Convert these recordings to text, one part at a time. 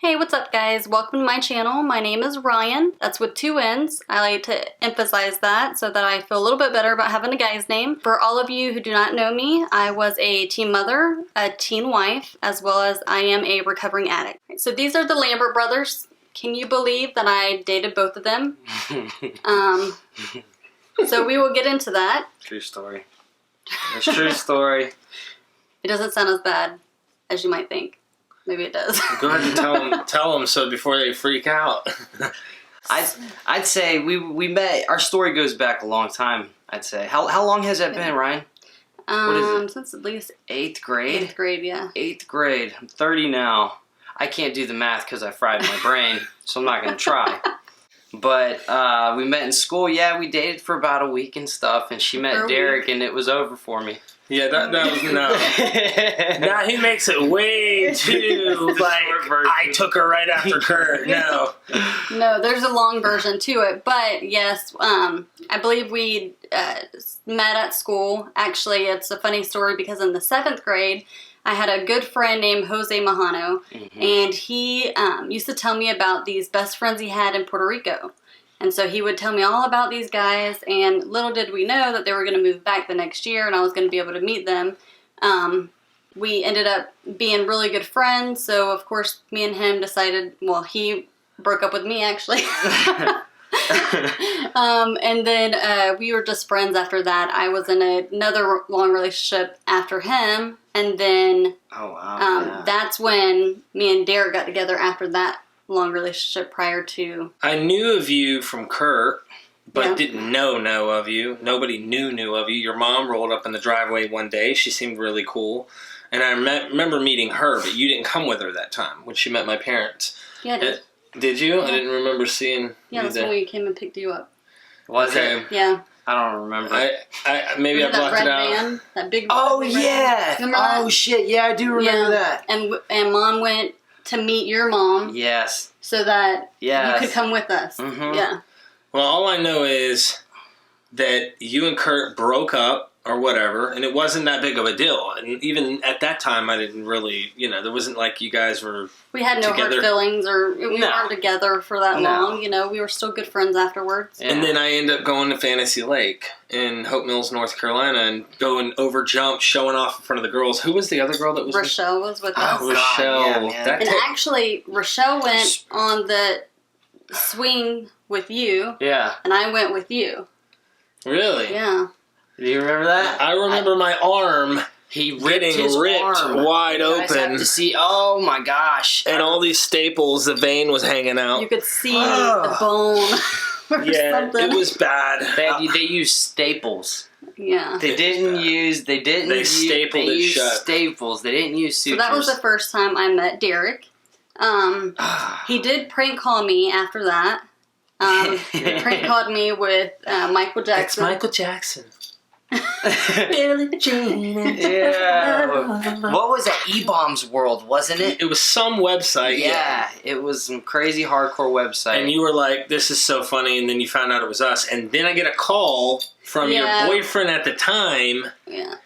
Hey, what's up guys? Welcome to my channel. My name is Ryan. That's with 2 N's. I like to emphasize that so that I feel a little bit better about having a guy's name. For all of you who do not know me, I was a teen mother, a teen wife, as well as I am a recovering addict. So these are the Lambert brothers. Can you believe that I dated both of them? So we will get into that. True story. It's true story. It doesn't sound as bad as you might think. Maybe it does. Go ahead and tell them so before they freak out. I'd say we met. Our story goes back a long time. I'd say. How long has that been, Ryan? What is it? Since at least 8th grade. 8th grade, yeah. 8th grade. I'm 30 now. I can't do the math because I fried my brain, so I'm not gonna try. But we met in school. Yeah, we dated for about a week and stuff, and she met Derek, and it was over for me. Yeah, that was no. Now he makes it way too like I took her right after Kurt. No. No, there's a long version to it, but yes, I believe we met at school. Actually, it's a funny story because in the 7th grade, I had a good friend named Jose Mahano, and he used to tell me about these best friends he had in Puerto Rico. And so he would tell me all about these guys, and little did we know that they were going to move back the next year and I was going to be able to meet them. We ended up being really good friends, so of course me and him decided, well, he broke up with me actually. And then we were just friends after that. I was in another long relationship after him, and then that's when me and Derek got together after that long relationship prior to... I knew of you from Kurt, but didn't know of you. Nobody knew of you. Your mom rolled up in the driveway one day. She seemed really cool. And I remember meeting her, but you didn't come with her that time when she met my parents. Yeah, I did. Did you? Yeah. I didn't remember seeing you that's when we came and picked you up. Was it? Yeah. I don't remember. Maybe I blocked it out. Van, that big yeah. Oh, shit. Yeah, I do remember that. And Mom went to meet your mom. Yes. So that you could come with us. Yeah. Well, all I know is that you and Kurt broke up or whatever, and it wasn't that big of a deal. And even at that time, I didn't really, there wasn't like you guys were We had no hard feelings, or we weren't together for that long. We were still good friends afterwards. Yeah. And then I ended up going to Fantasy Lake in Hope Mills, North Carolina, and going over jump, showing off in front of the girls. Who was the other girl that was Rochelle was with us. Oh, Rochelle. Yeah, and actually, Rochelle went on the swing with you. Yeah. And I went with you. Really? Yeah. Do you remember that? I remember my arm. He ripped wide open. Have to see. Oh my gosh! And all these staples, the vein was hanging out. You could see the bone. Or something. It was bad. They used staples. Yeah. They stapled it shut. Staples. They didn't use sutures. So that was the first time I met Derek. He did prank call me after that. He prank called me with Michael Jackson. It's Michael Jackson. Billie Jean. Yeah. What was that? E-Bombs World, wasn't it? It was some website. Yeah, it was some crazy hardcore website. And you were like, this is so funny, and then you found out it was us. And then I get a call from your boyfriend at the time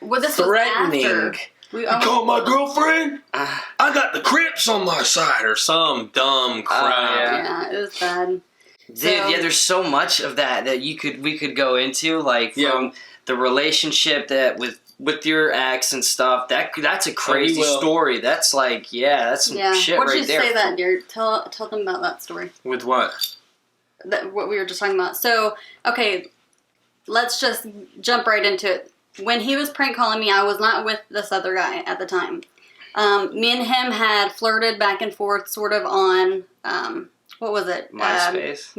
Well, this threatening. Was after. You called my girlfriend? I got the Crips on my side, or some dumb crap. Yeah, it was bad. Dude, there's so much of that we could go into, like from the relationship that with your ex and stuff. That's a crazy story. That's like that's some shit What'd right you there. say that, dear? Tell them about that story. With what? What we were just talking about. So, okay, let's just jump right into it. When he was prank calling me, I was not with this other guy at the time. Me and him had flirted back and forth, sort of on what was it? MySpace.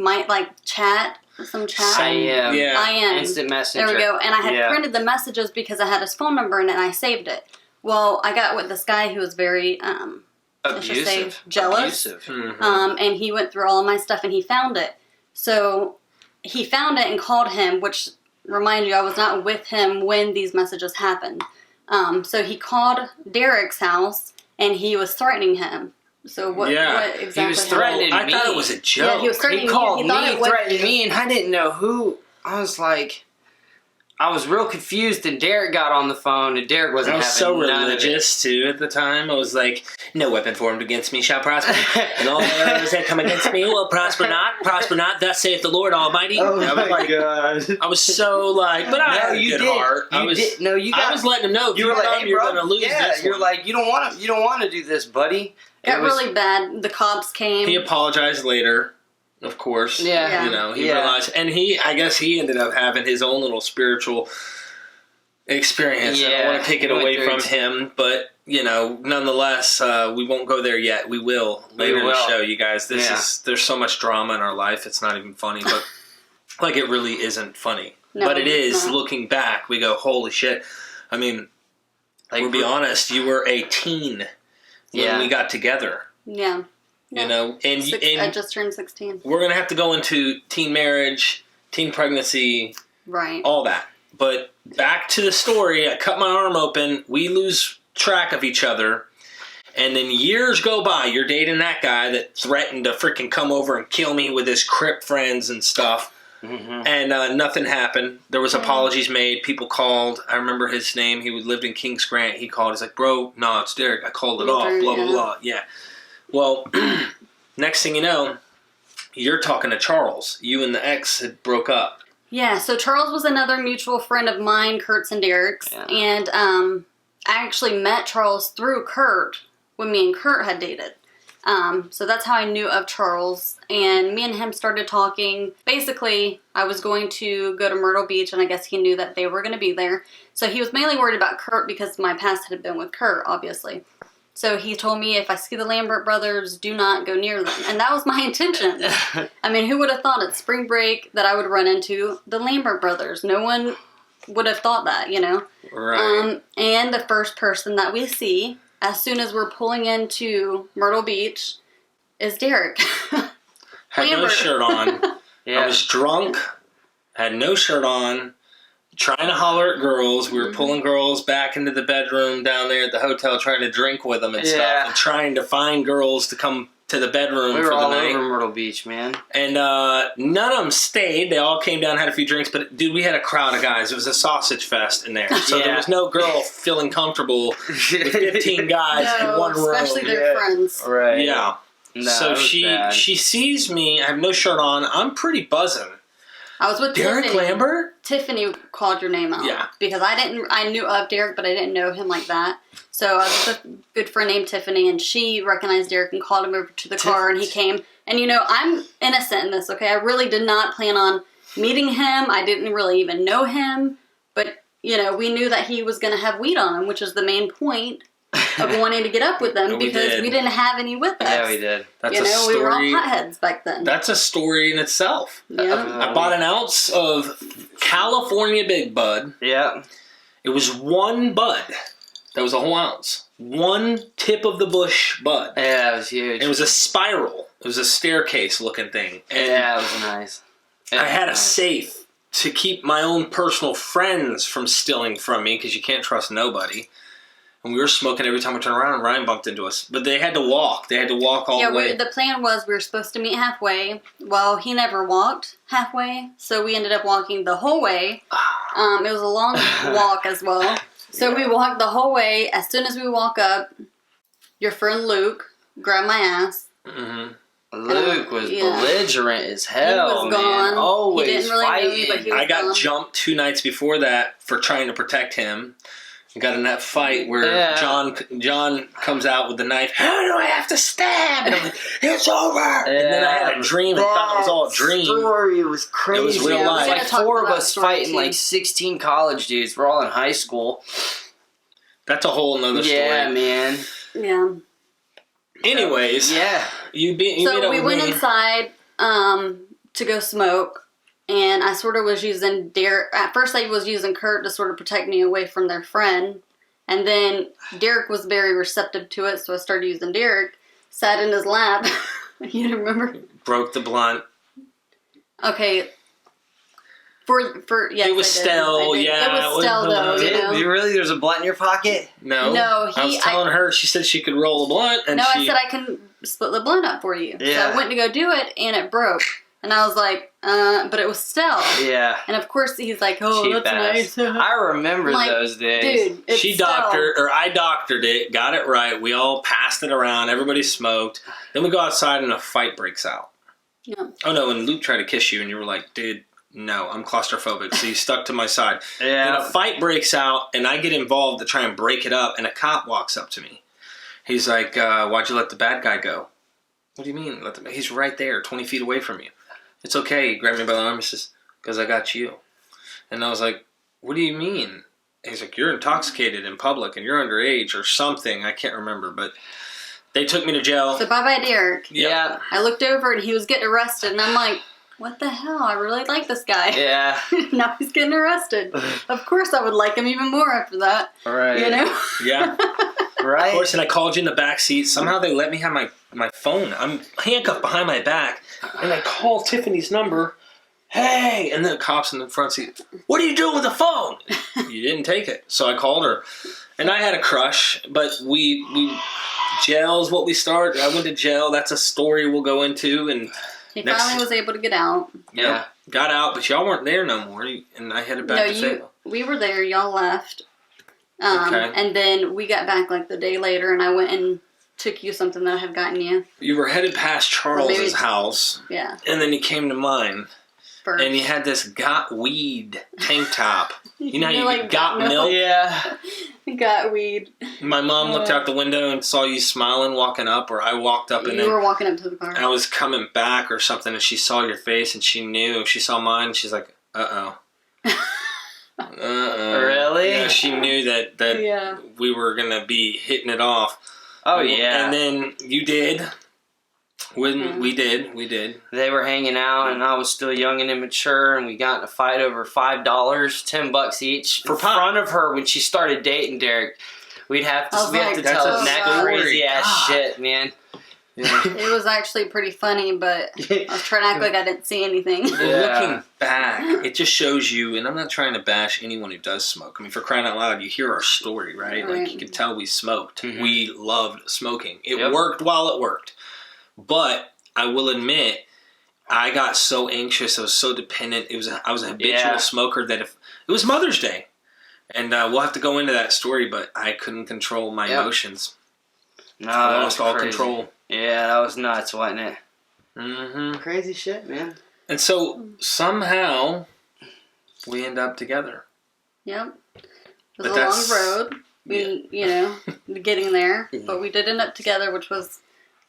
Some chat. IM. Instant Messenger. There we go. And I had printed the messages because I had his phone number in it and I saved it. Well, I got with this guy who was very, abusive. Jealous. And he went through all of my stuff and he found it. So he found it and called him, which, remind you, I was not with him when these messages happened. So he called Derek's house and he was threatening him. So what exactly? He was threatening me. I thought it was a joke. Yeah, he was threatening He called me. He threatened me, and I didn't know who. I was like, I was real confused, and Derek got on the phone, and Derek wasn't I was having so none religious too at the time. I was like, "No weapon formed against me shall prosper, and all arrows that come against me will prosper not. Thus saith the Lord Almighty." Oh I was my god! I was so like, but I had a good heart. I was letting him know. You were like, "Hey, you're bro, going to lose this you're one. like, you don't want to do this, buddy." Got really bad. The cops came. He apologized later, of course. Yeah. You know, he realized, and I guess he ended up having his own little spiritual experience. I don't want to take it away from him, but you know, nonetheless, we won't go there yet. We will later in the show, you guys. There's so much drama in our life. It's not even funny, but like it really isn't funny. No, but it is. Not. Looking back, we go, holy shit. I mean, like, we'll be honest. You were a teen when we got together. Yeah. You know, and I just turned 16. We're gonna have to go into teen marriage, teen pregnancy, right? All that. But back to the story. I cut my arm open. We lose track of each other, and then years go by. You're dating that guy that threatened to freaking come over and kill me with his Crip friends and stuff. Mm-hmm. And nothing happened. There was apologies made. People called. I remember his name. He lived in Kings Grant. He called. He's like, "Bro, no, it's Derek. I called it off. Blah blah blah." Yeah. Well, next thing you know, you're talking to Charles. You and the ex had broke up. Yeah, so Charles was another mutual friend of mine, Kurt's and Derek's. Yeah. And I actually met Charles through Kurt when me and Kurt had dated. So that's how I knew of Charles. And me and him started talking. Basically, I was going to go to Myrtle Beach, and I guess he knew that they were going to be there. So he was mainly worried about Kurt because my past had been with Kurt, obviously. So he told me, if I see the Lambert brothers, do not go near them. And that was my intention. I mean, who would have thought at spring break that I would run into the Lambert brothers? No one would have thought that, you know? Right. And the first person that we see, as soon as we're pulling into Myrtle Beach, is Derek. Had no shirt on. I was drunk. Had no shirt on. Trying to holler at girls. We were pulling girls back into the bedroom down there at the hotel, trying to drink with them and stuff, and trying to find girls to come to the bedroom for the night. We were all over Myrtle Beach, man. And none of them stayed. They all came down, had a few drinks, but dude, we had a crowd of guys. It was a sausage fest in there. So there was no girl feeling comfortable with 15 guys in one room. Especially their friends. Right. Yeah. No, so she sees me. I have no shirt on. I'm pretty buzzing. I was with Derek Tiffany. Lambert? Tiffany called your name out. Yeah. Because I knew of Derek, but I didn't know him like that. So I was with a good friend named Tiffany, and she recognized Derek and called him over to the car, and he came. And, you know, I'm innocent in this, okay? I really did not plan on meeting him. I didn't really even know him. But, you know, we knew that he was going to have weed on him, which is the main point of wanting to get up with them, because we didn't have any with us. Yeah, we did. That's a story. We were all potheads back then. That's a story in itself. Yeah. I bought an ounce of California Big Bud. Yeah. It was one bud. That was a whole ounce. One tip of the bush bud. Yeah, it was huge. It was a spiral. It was a staircase looking thing. And yeah, it was nice. I had a safe to keep my own personal friends from stealing from me, because you can't trust nobody. And we were smoking every time we turned around, and Ryan bumped into us. But they had to walk. They had to walk all the way. The plan was we were supposed to meet halfway. Well, he never walked halfway, so we ended up walking the whole way. It was a long walk as well. So we walked the whole way. As soon as we walk up, your friend Luke grabbed my ass. Mm-hmm. Luke was belligerent as hell, he was gone. Man. Always he didn't really fighting. know me, but he was I got gone. jumped 2 nights before that for trying to protect him. I got in that fight where John comes out with the knife. How do I have to stab? And I'm like, it's over. And then I had a dream and thought it was all a dream. Story was crazy. It was real life. Like 4 of us fighting like 16 college dudes. We're all in high school. That's a whole nother story. Yeah, man. Yeah. Anyways, so we went inside to go smoke, and I sort of was using Derek. At first, I was using Kurt to sort of protect me away from their friend, and then Derek was very receptive to it, so I started using Derek. Sat in his lap. You remember? Broke the blunt. Okay. For yes, it was Stell, yeah. It was Stell, though. You know? Really? There's a blunt in your pocket? No. No. I was telling her. She said she could roll a blunt, and I said I can split the blunt up for you. Yeah. So I went to go do it, and it broke. And I was like, but it was Stell. Yeah. And of course he's like, oh, Cheap that's ass. nice. I remember Like, those days. Dude, it's She Stell. I doctored it, got it right. We all passed it around. Everybody smoked. Then we go outside and a fight breaks out. Yeah. Oh no, and Luke tried to kiss you and you were like, dude, no, I'm claustrophobic. So you stuck to my side. Then Yeah. a fight breaks out and I get involved to try and break it up and a cop walks up to me. He's like, why'd you let the bad guy go? What do you mean? He's right there, 20 feet away from you. It's okay. He grabbed me by the arm and says, because I got you. And I was like, what do you mean? He's like, you're intoxicated in public and you're underage or something. I can't remember, but they took me to jail. So bye-bye, Derek. Yeah. I looked over and he was getting arrested, and I'm like, what the hell? I really like this guy. Yeah. Now he's getting arrested. Of course I would like him even more after that. Right. You know? Yeah. Right. Of course, and I called you in the back seat. Somehow they let me have my phone. I'm handcuffed behind my back. And I call Tiffany's number. Hey! And the cop's in the front seat. What are you doing with the phone? You didn't take it. So I called her. And I had a crush, but we jail's what we start. I went to jail. That's a story we'll go into. And He Next- finally was able to get out. Yeah. got out, but y'all weren't there no more. And I headed back to Fayetteville. We were there. Y'all left. Okay. And then we got back like the day later, and I went and took you something that I have gotten you. You were headed past Charles's Maybe- house, Yeah. and then you came to mine. First. And you had this got weed tank top. You know how You're you like, got got milk? Yeah. Got weed. My mom looked out the window and saw you smiling walking up, or I walked up and You then were walking up to the car. I was coming back or something, and she saw your face and she knew. She saw mine. She's like, uh-oh. Uh-oh. Really? Yeah, she knew that Yeah. we were going to be hitting it off. Oh, yeah. And then you did. When we did. They were hanging out, and I was still young and immature, and we got in a fight over $5, $10 each For in pot. front of her when she started dating Derek. We'd have to, I was we have like, to that's tell a that story. crazy ass God. shit, man. Yeah. It was actually pretty funny, but I was trying to act like I didn't see anything. Yeah. Looking back, it just shows you, and I'm not trying to bash anyone who does smoke. I mean, for crying out loud, you hear our story, right? Right. Like, you can tell we smoked. Mhm. We loved smoking. It Yep. worked while it worked. But I will admit, I got so anxious. I was so dependent. I was a habitual Yeah. smoker that if it was Mother's Day, and we'll have to go into that story, but I couldn't control my Yep. emotions. No, I that lost was all crazy. control. Yeah, that was nuts, wasn't it? hmm Crazy shit, man. And so somehow we end up together. Yep. It was But a that's- long road. Getting there. But we did end up together, which was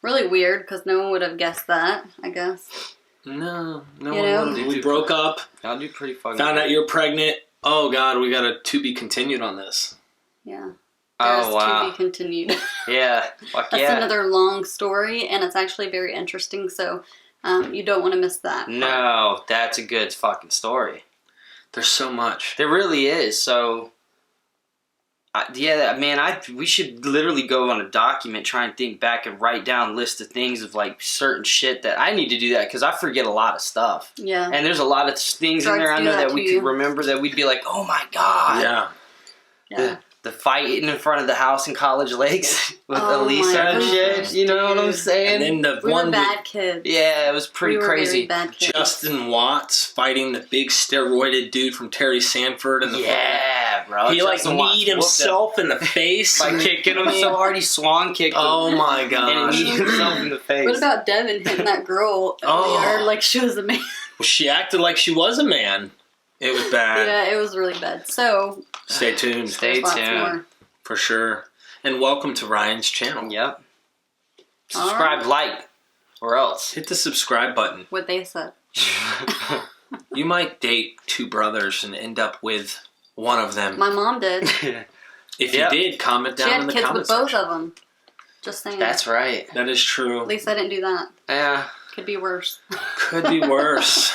really weird because no one would have guessed that, I guess. No You one know? would. We broke up. Y'all do pretty fucking Found out good. you're pregnant. Oh God, we got a to be continued on this. Yeah. There's Oh, wow. to be continued. Yeah. Fuck That's yeah. another long story, and it's actually very interesting, so you don't want to miss that. No, that's a good fucking story. There's so much. There really is. So, yeah, man, we should literally go on a document, try and think back and write down a list of things of like certain shit that I need to do that because I forget a lot of stuff. Yeah. And there's a lot of things in Drugs there I do know that that we to could you. remember that we'd be like, oh my God. Yeah. Yeah. The fighting in front of the house in College Lakes with Oh Elisa my and shit. goodness, You know what I'm dude. saying? And then the We one were with bad kids. Yeah, it was pretty we were crazy. Very bad kids. Justin Watts fighting the big steroided dude from Terry Sanford and the Yeah, bro. he like Justin Watts kneed whooped himself in the face him by kicking him so hard he swan kicked him. Oh my And gosh. he kneed himself in the face. What about Devin hitting that girl in Oh. the yard like she was a man? Well, she acted like she was a man. It was bad. Yeah, it was really bad. So, Stay tuned Stay there's lots tuned. more. for sure. And welcome to Ryan's channel. Yep. Subscribe, like, or else. Hit the subscribe button. What they said. You might date two brothers and end up with one of them. My mom did. If Yep. you did, comment She down in had the kids comments with both section. of them. Just saying. That's right. That is true. At least I didn't do that. Yeah. Could be worse. Could be worse.